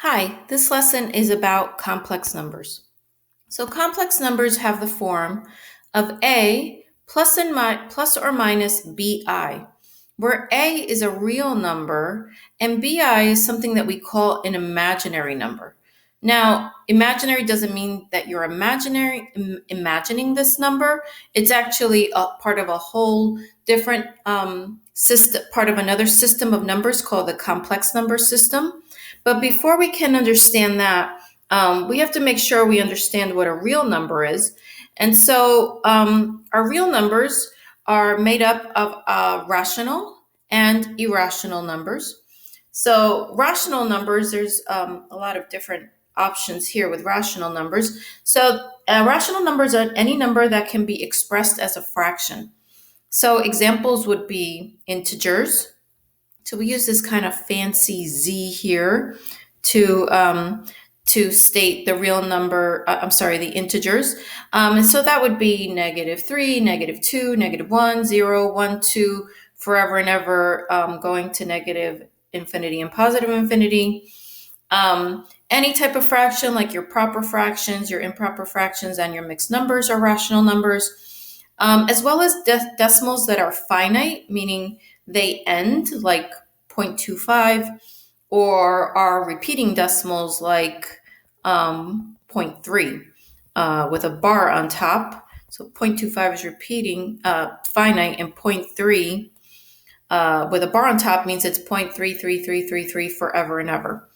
Hi, this lesson is about complex numbers. So complex numbers have the form of a plus or minus bi, where a is a real number and bi is something that we call an imaginary number. Now, imaginary doesn't mean that you're imagining this number. It's actually a part of a whole different system, part of another system of numbers called the complex number system. But before we can understand that, we have to make sure we understand what a real number is. And so our real numbers are made up of rational and irrational numbers. So rational numbers, there's a lot of different options here with rational numbers. So rational numbers are any number that can be expressed as a fraction. So examples would be integers. So we use this kind of fancy z here to state the real number, the integers. And so that would be -3, -2, -1, 0, 1, 2, forever and ever, going to negative infinity and positive infinity. Any type of fraction, like your proper fractions, your improper fractions, and your mixed numbers are rational numbers, as well as decimals that are finite, meaning they end, like 0.25, or are repeating decimals like 0.3 with a bar on top. So 0.25 is repeating, finite, and 0.3 with a bar on top means it's 0.33333 forever and ever.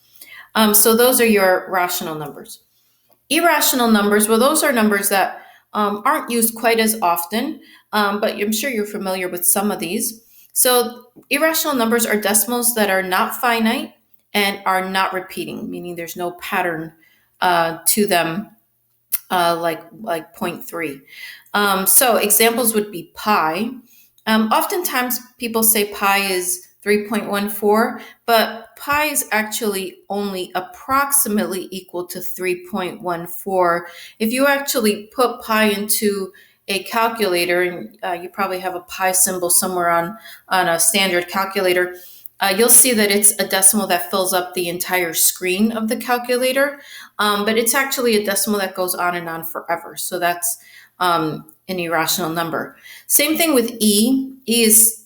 So those are your rational numbers. Irrational numbers, well, those are numbers that aren't used quite as often, but I'm sure you're familiar with some of these. So irrational numbers are decimals that are not finite and are not repeating, meaning there's no pattern to them, like 0.3. So examples would be pi. Oftentimes people say pi is 3.14, but pi is actually only approximately equal to 3.14. If you actually put pi into a calculator, and you probably have a pi symbol somewhere on a standard calculator, you'll see that it's a decimal that fills up the entire screen of the calculator, but it's actually a decimal that goes on and on forever. So that's an irrational number. Same thing with E. E is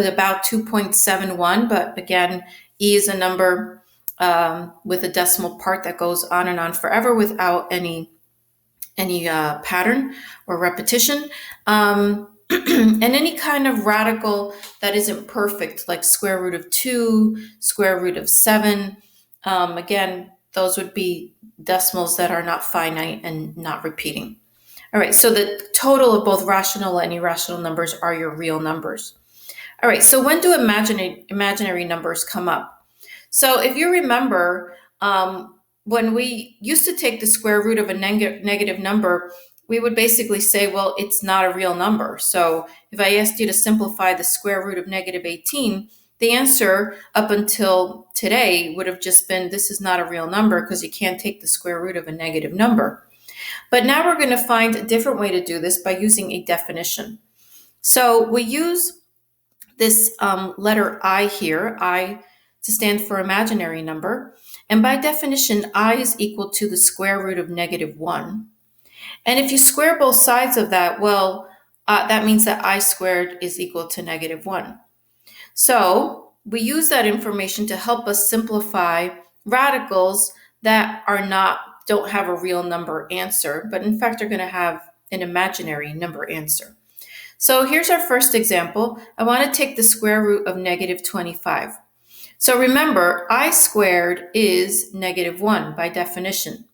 about 2.71, but again, E is a number with a decimal part that goes on and on forever without any pattern or repetition. And any kind of radical that isn't perfect, like square root of 2, square root of 7, again, those would be decimals that are not finite and not repeating. All right, so the total of both rational and irrational numbers are your real numbers. All right, so when do imaginary numbers come up? So if you remember, when we used to take the square root of a negative number, we would basically say, well, it's not a real number. So if I asked you to simplify the square root of -18, the answer up until today would have just been, this is not a real number because you can't take the square root of a negative number. But now we're going to find a different way to do this by using a definition. So we use this letter I here, I to stand for imaginary number. And by definition, I is equal to the square root of -1. And if you square both sides of that, well, that means that I squared is equal to -1. So we use that information to help us simplify radicals that don't have a real number answer, but in fact are going to have an imaginary number answer. So here's our first example. I want to take the square root of -25. So remember, I squared is -1 by definition.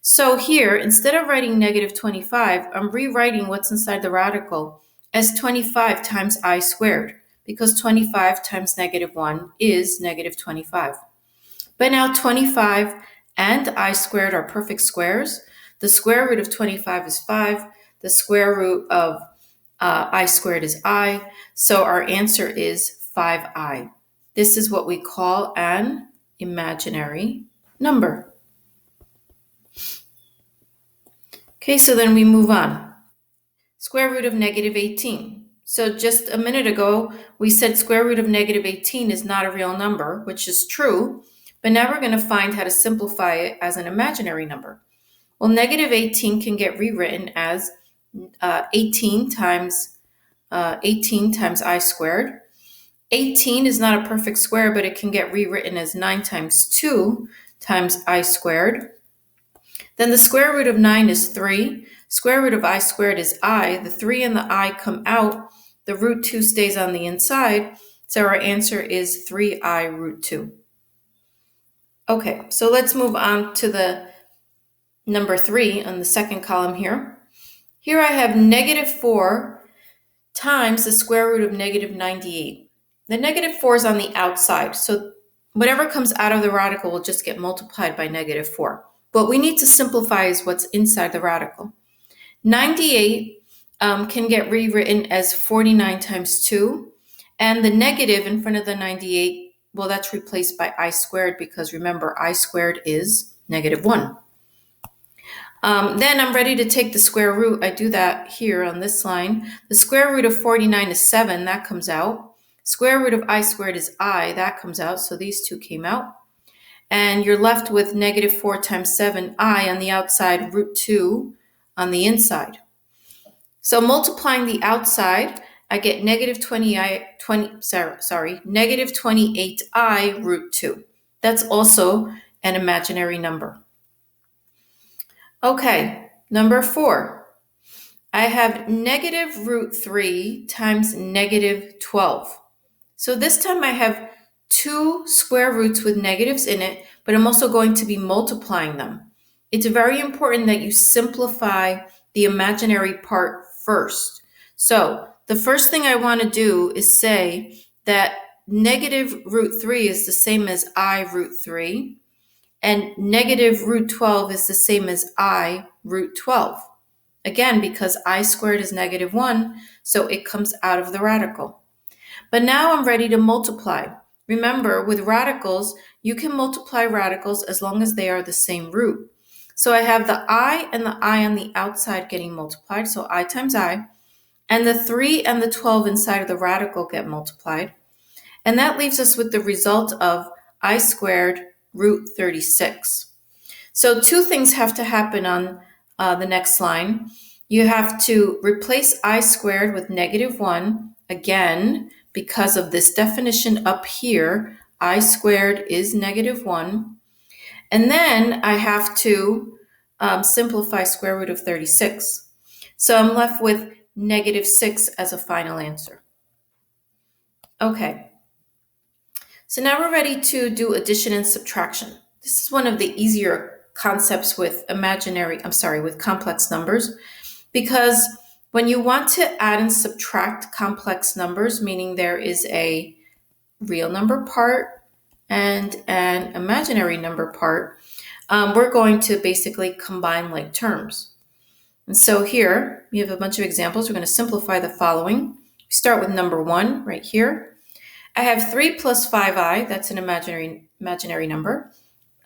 So here, instead of writing -25, I'm rewriting what's inside the radical as 25 times I squared, because 25 times -1 is -25. But now 25 and I squared are perfect squares. The square root of 25 is 5. The square root of I squared is I. So our answer is 5i. This is what we call an imaginary number. Okay, so then we move on. Square root of -18. So just a minute ago, we said square root of -18 is not a real number, which is true. But now we're going to find how to simplify it as an imaginary number. Well, negative 18 can get rewritten as 18 times I squared. 18 is not a perfect square, but it can get rewritten as 9 times 2 times I squared. Then the square root of 9 is 3. Square root of I squared is I. The 3 and the I come out. The root 2 stays on the inside. So our answer is 3I root 2. Okay, so let's move on to the number 3 on the second column here. Here I have negative 4 times the square root of negative 98. The negative 4 is on the outside, so whatever comes out of the radical will just get multiplied by negative 4. What we need to simplify is what's inside the radical. 98 can get rewritten as 49 times 2, and the negative in front of the 98, well, that's replaced by I squared because remember, I squared is negative 1. Then I'm ready to take the square root. I do that here on this line. The square root of 49 is 7. That comes out. Square root of I squared is I. That comes out. So these two came out. And you're left with negative 4 times 7I on the outside, root 2 on the inside. So multiplying the outside, I get negative 28I root 2. That's also an imaginary number. Okay, number 4. I have negative root 3 times negative 12. So this time I have 2 square roots with negatives in it, but I'm also going to be multiplying them. It's very important that you simplify the imaginary part first. So the first thing I want to do is say that negative root 3 is the same as I root 3. And negative root 12 is the same as I root 12. Again, because I squared is negative 1, so it comes out of the radical. But now I'm ready to multiply. Remember, with radicals, you can multiply radicals as long as they are the same root. So I have the I and the I on the outside getting multiplied, so I times I, and the 3 and the 12 inside of the radical get multiplied. And that leaves us with the result of I squared root 36. So 2 things have to happen on the next line. You have to replace I squared with negative 1, again, because of this definition up here, I squared is negative 1. And then I have to simplify square root of 36. So I'm left with negative 6 as a final answer. Okay. So now we're ready to do addition and subtraction. This is one of the easier concepts with complex numbers, because when you want to add and subtract complex numbers, meaning there is a real number part and an imaginary number part, we're going to basically combine like terms. And so here we have a bunch of examples. We're going to simplify the following. We start with number 1 right here. I have 3 plus 5i, that's an imaginary number,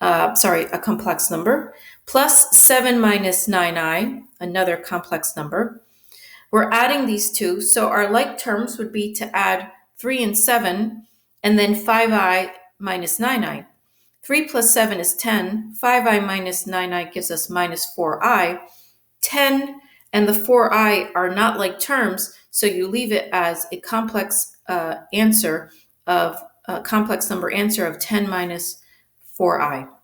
a complex number, plus 7 minus 9i, another complex number. We're adding these two, so our like terms would be to add 3 and 7, and then 5i minus 9i. 3 plus 7 is 10, 5i minus 9i gives us minus 4i. 10 and the 4i are not like terms, so you leave it as a complex complex number answer of 10 minus 4i. All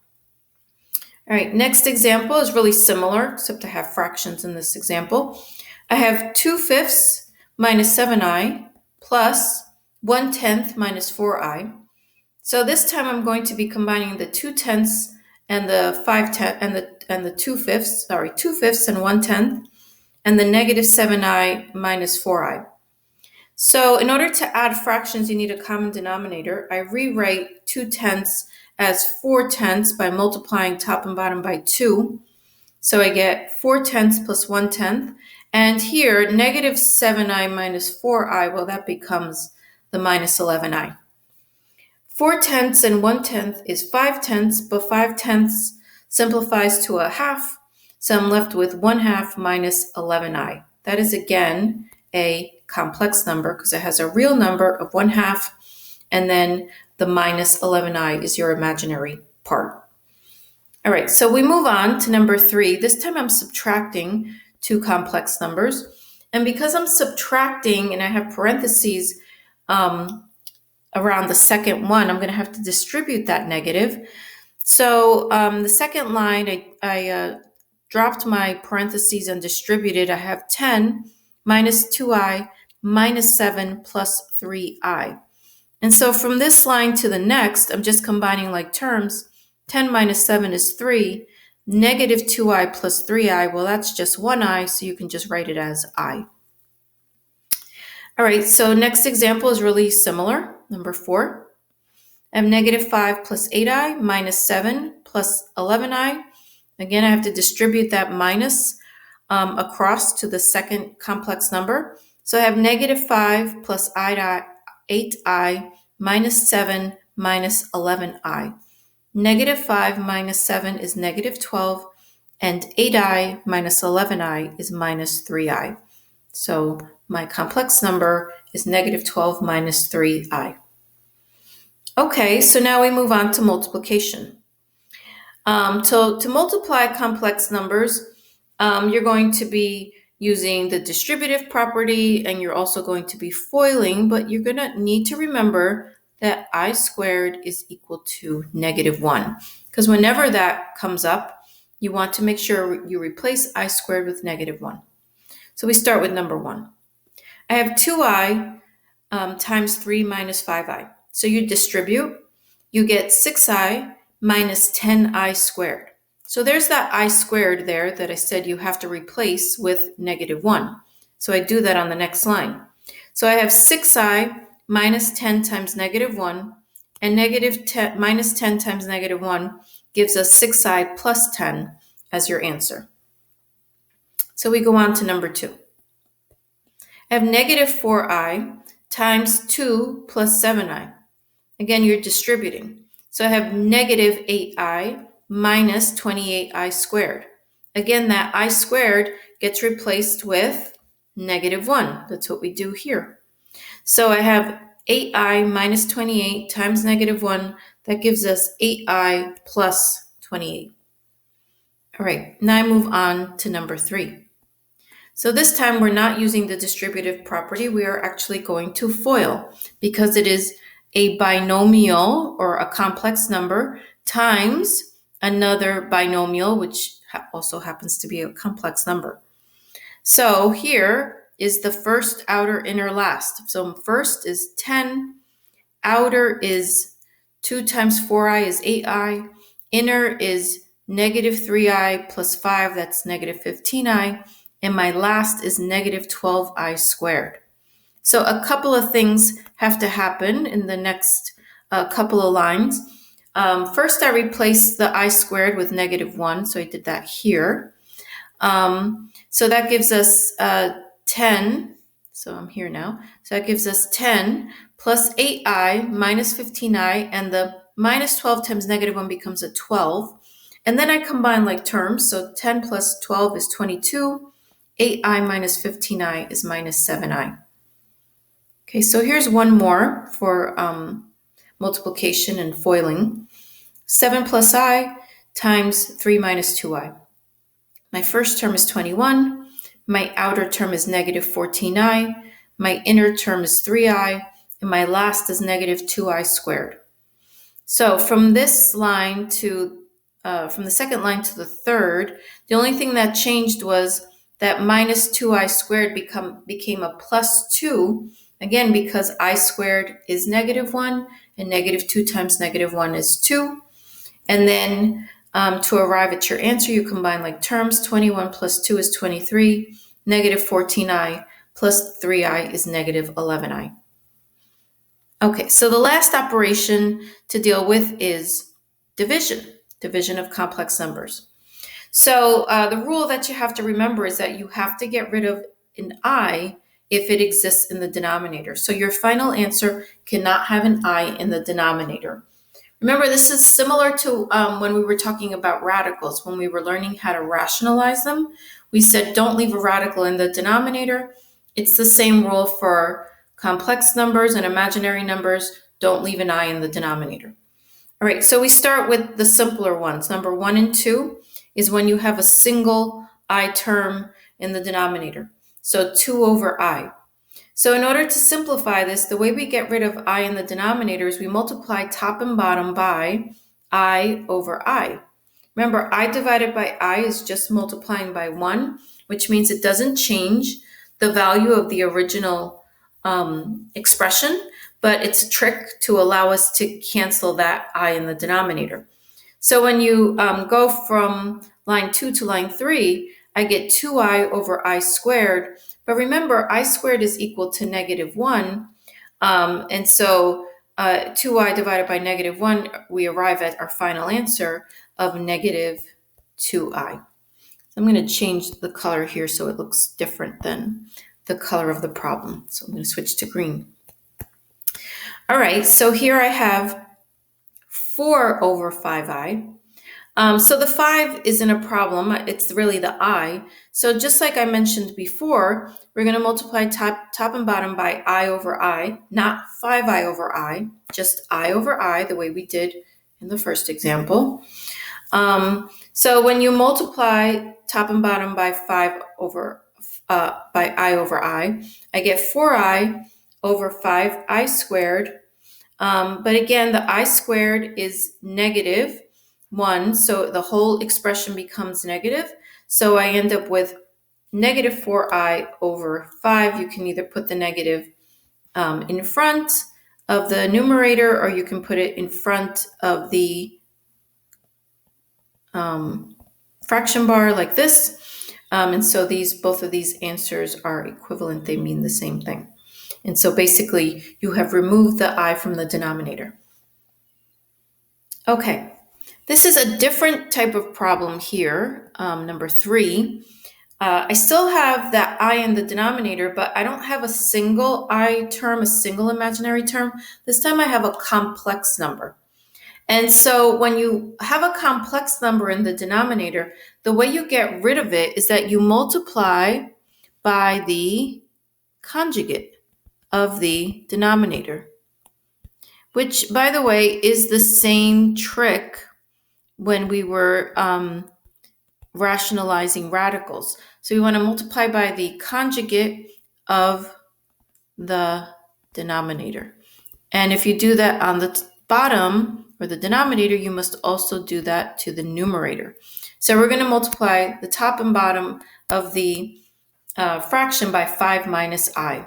right, next example is really similar, except I have fractions in this example. I have 2/5 minus 7i plus 1/10 minus 4i. So this time I'm going to be combining the 2/10 and the 5/10 and the 2/5, 2/5 and 1/10, and the negative 7i minus 4i. So in order to add fractions, you need a common denominator. I rewrite 2/10 as 4/10 by multiplying top and bottom by 2. So I get 4/10 plus 1/10. And here, negative 7i minus 4i, well, that becomes the minus 11i. 4/10 and 1/10 is 5/10, but 5/10 simplifies to a half. So I'm left with 1/2 minus 11i. That is, again, a complex number because it has a real number of 1/2 and then the minus 11i is your imaginary part. All right, so we move on to number 3. This time I'm subtracting two complex numbers. And because I'm subtracting and I have parentheses around the second one, I'm going to have to distribute that negative. So the second line, I dropped my parentheses and distributed. I have 10 minus 2i minus 7 plus 3i. And so from this line to the next, I'm just combining like terms. 10 minus 7 is 3. Negative 2i plus 3i, well, that's just 1i, so you can just write it as I. All right, so next example is really similar. Number 4. I have negative 5 plus 8i minus 7 plus 11i. Again, I have to distribute that minus across to the second complex number. So I have negative 5 plus 8i minus 7 minus 11i. Negative 5 minus 7 is negative 12, and 8i minus 11i is minus 3i. So my complex number is negative 12 minus 3i. Okay, so now we move on to multiplication. So to multiply complex numbers, you're going to be using the distributive property, and you're also going to be foiling, but you're going to need to remember that I squared is equal to negative 1. Because whenever that comes up, you want to make sure you replace I squared with negative 1. So we start with number 1. I have 2i times 3 minus 5i. So you distribute, you get 6i minus 10i squared. So there's that I squared there that I said you have to replace with negative 1. So I do that on the next line. So I have 6i minus 10 times negative 1, and minus 10 times negative 1 gives us 6i plus 10 as your answer. So we go on to number 2. I have negative 4i times 2 plus 7i. Again, you're distributing. So I have negative 8i minus 28i squared. Again, that I squared gets replaced with negative 1. That's what we do here. So I have 8i minus 28 times negative 1. That gives us 8i plus 28. All right, now I move on to number 3. So this time we're not using the distributive property. We are actually going to FOIL because it is a binomial or a complex number times another binomial, which also happens to be a complex number. So here is the first, outer, inner, last. So first is 10, outer is 2 times 4i is 8i, inner is negative 3i plus 5, that's negative 15i, and my last is negative 12i squared. So a couple of things have to happen in the next couple of lines. First, I replaced the I squared with negative 1, so I did that here. So that gives us 10. So I'm here now. So that gives us 10 plus 8i minus 15i, and the minus 12 times negative 1 becomes a 12. And then I combine like terms. So 10 plus 12 is 22. 8i minus 15i is minus 7i. Okay, so here's one more for multiplication and FOILing. 7 plus I times 3 minus 2i. My first term is 21. My outer term is negative 14i. My inner term is 3i. And my last is negative 2i squared. So from this line to, from the second line to the third, the only thing that changed was that minus 2i squared became a plus 2, again, because I squared is negative 1, and negative 2 times negative 1 is 2. And then to arrive at your answer, you combine like terms. 21 plus 2 is 23. Negative 14i plus 3i is negative 11i. Okay, so the last operation to deal with is division of complex numbers. So the rule that you have to remember is that you have to get rid of an I if it exists in the denominator. So your final answer cannot have an I in the denominator. Remember, this is similar to when we were talking about radicals, when we were learning how to rationalize them. We said don't leave a radical in the denominator. It's the same rule for complex numbers and imaginary numbers. don't leave an I in the denominator. All right, so we start with the simpler ones. Number 1 and 2 is when you have a single I term in the denominator. So 2 over I. So in order to simplify this, the way we get rid of I in the denominator is we multiply top and bottom by I over I. Remember, I divided by I is just multiplying by 1, which means it doesn't change the value of the original expression, but it's a trick to allow us to cancel that I in the denominator. So when you go from line 2 to line 3, I get 2I over I squared. But remember, I squared is equal to -1. And so 2I divided by -1, we arrive at our final answer of -2I. I'm going to change the color here so it looks different than the color of the problem. So I'm going to switch to green. All right, so here I have 4 over 5I. So the 5 isn't a problem, it's really the I. So just like I mentioned before, we're going to multiply top and bottom by I over I, not 5I over I, just I over I, the way we did in the first example. So when you multiply top and bottom by by I over I get 4I over 5I squared. But again, the I squared is -1, so the whole expression becomes negative. So I end up with -4I over 5. You can either put the negative in front of the numerator, or you can put it in front of the fraction bar like this. And so both of these answers are equivalent. They mean the same thing. And so basically, you have removed the I from the denominator. Okay, this is a different type of problem here, number 3. I still have that I in the denominator, but I don't have a single I term, a single imaginary term. This time I have a complex number. And so when you have a complex number in the denominator, the way you get rid of it is that you multiply by the conjugate of the denominator, which, by the way, is the same trick when we were rationalizing radicals. So we want to multiply by the conjugate of the denominator. And if you do that on the bottom, or the denominator, you must also do that to the numerator. So we're going to multiply the top and bottom of the fraction by 5 minus I.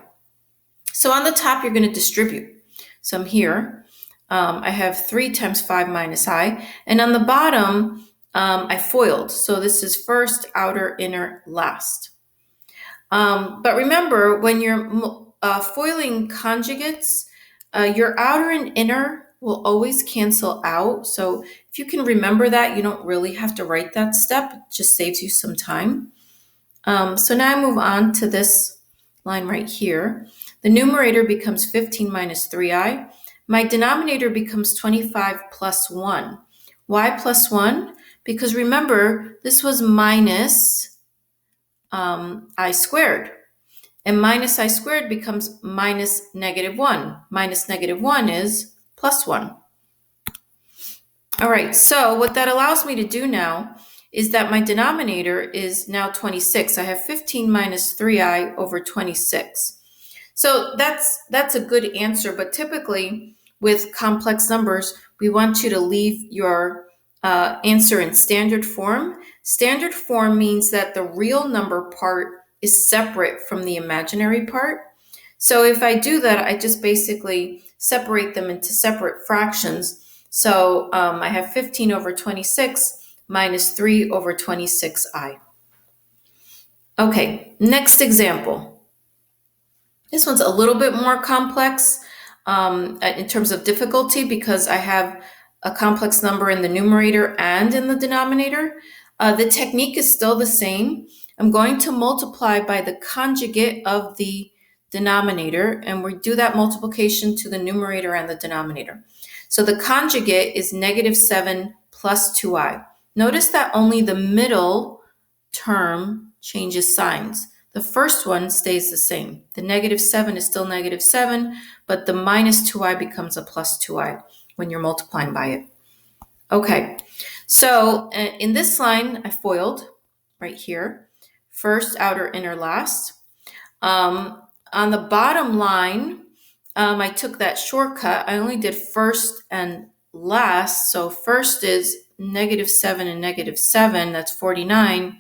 So on the top, you're going to distribute. So I'm here. I have 3 times 5 minus I. And on the bottom, I FOILed. So this is first, outer, inner, last. But remember, when you're foiling conjugates, your outer and inner will always cancel out. So if you can remember that, you don't really have to write that step. It just saves you some time. So now I move on to this line right here. The numerator becomes 15 minus 3I. My denominator becomes 25 plus 1. Why plus 1? Because remember, this was minus I squared. And minus I squared becomes minus -1. Minus -1 is plus 1. All right, so what that allows me to do now is that my denominator is now 26. I have 15 minus 3I over 26. So that's a good answer, but typically with complex numbers, we want you to leave your answer in standard form. Standard form means that the real number part is separate from the imaginary part. So if I do that, I just basically separate them into separate fractions. So I have 15 over 26 minus 3 over 26I. Okay, next example. This one's a little bit more complex in terms of difficulty because I have a complex number in the numerator and in the denominator. The technique is still the same. I'm going to multiply by the conjugate of the denominator, and we do that multiplication to the numerator and the denominator. So the conjugate is -7 plus 2I. Notice that only the middle term changes signs. the first one stays the same. The negative 7 is still negative 7, but the minus 2i becomes a plus 2i when you're multiplying by it. Okay, so in this line, I FOILed right here. First, outer, inner, last. On the bottom line, I took that shortcut. I only did first and last. So first is negative 7 and negative 7, that's 49.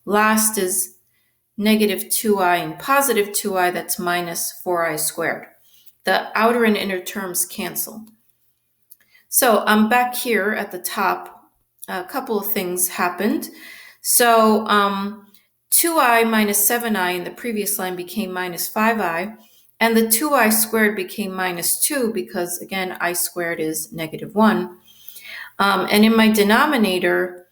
Last is negative 2i and positive 2i, that's minus 4i squared. The outer and inner terms cancel. So I'm back here at the top. A couple of things happened. So 2i minus 7i in the previous line became minus 5i, and the 2i squared became minus 2 because, again, I squared is negative 1. And in my denominator,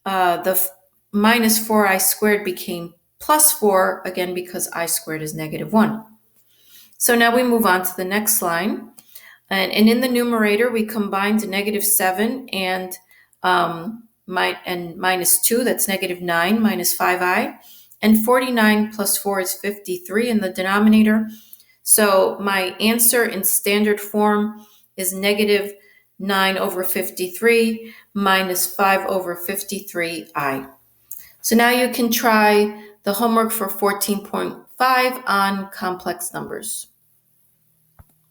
the minus 4i squared became plus 4, again, because I squared is negative 1. So now we move on to the next line. And in the numerator, we combined negative 7 and minus 2, that's negative 9 minus 5i. And 49 plus 4 is 53 in the denominator. So my answer in standard form is negative 9 over 53 minus 5 over 53i. So now you can try the homework for 14.5 on complex numbers.